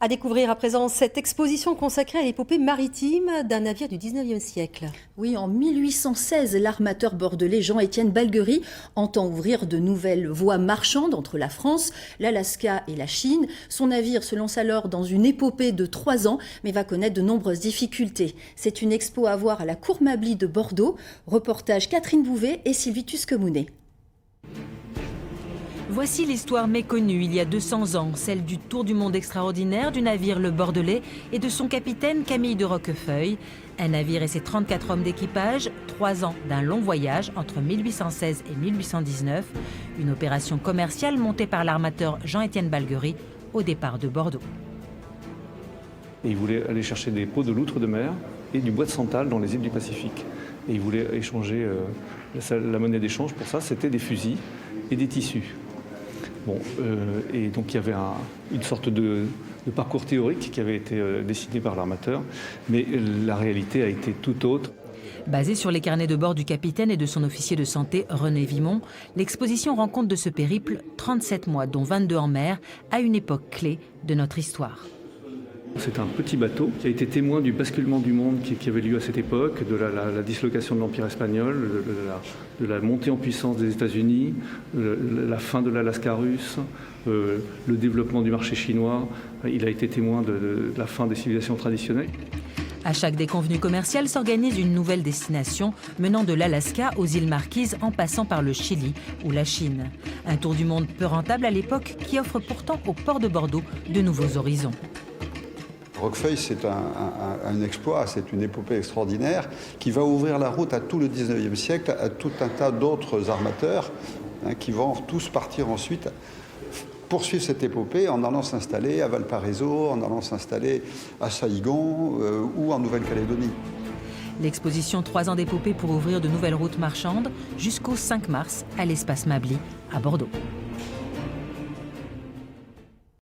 À découvrir à présent cette exposition consacrée à l'épopée maritime d'un navire du 19e siècle. Oui, en 1816, l'armateur bordelais Jean-Étienne Balguerie entend ouvrir de nouvelles voies marchandes entre la France, l'Alaska et la Chine. Son navire se lance alors dans une épopée de 3 ans, mais va connaître de nombreuses difficultés. C'est une expo à voir à la Cour Mably de Bordeaux. Reportage Catherine Bouvet et Sylvie Tusquemounet. Voici l'histoire méconnue il y a 200 ans, celle du tour du monde extraordinaire du navire Le Bordelais et de son capitaine Camille de Roquefeuille. Un navire et ses 34 hommes d'équipage, 3 ans d'un long voyage entre 1816 et 1819. Une opération commerciale montée par l'armateur Jean-Étienne Balguerie au départ de Bordeaux. Et il voulait aller chercher des peaux de loutre de mer et du bois de santal dans les îles du Pacifique. Et il voulait échanger, la monnaie d'échange pour ça, c'était des fusils et des tissus. Bon, et donc il y avait une sorte de parcours théorique qui avait été dessiné par l'armateur, mais la réalité a été tout autre. Basée sur les carnets de bord du capitaine et de son officier de santé, René Vimont, l'exposition rend compte de ce périple 37 mois, dont 22 en mer, à une époque clé de notre histoire. C'est un petit bateau qui a été témoin du basculement du monde qui avait lieu à cette époque, de la dislocation de l'Empire espagnol, de la montée en puissance des États-Unis, la fin de l'Alaska russe, le développement du marché chinois. Il a été témoin de la fin des civilisations traditionnelles. À chaque déconvenue commerciale s'organise une nouvelle destination menant de l'Alaska aux îles Marquises en passant par le Chili ou la Chine. Un tour du monde peu rentable à l'époque qui offre pourtant au port de Bordeaux de nouveaux horizons. Roquefeuille, c'est un exploit, c'est une épopée extraordinaire qui va ouvrir la route à tout le 19e siècle, à tout un tas d'autres armateurs qui vont tous partir ensuite poursuivre cette épopée en allant s'installer à Valparaiso, en allant s'installer à Saïgon ou en Nouvelle-Calédonie. L'exposition 3 ans d'épopée pour ouvrir de nouvelles routes marchandes jusqu'au 5 mars à l'espace Mably à Bordeaux.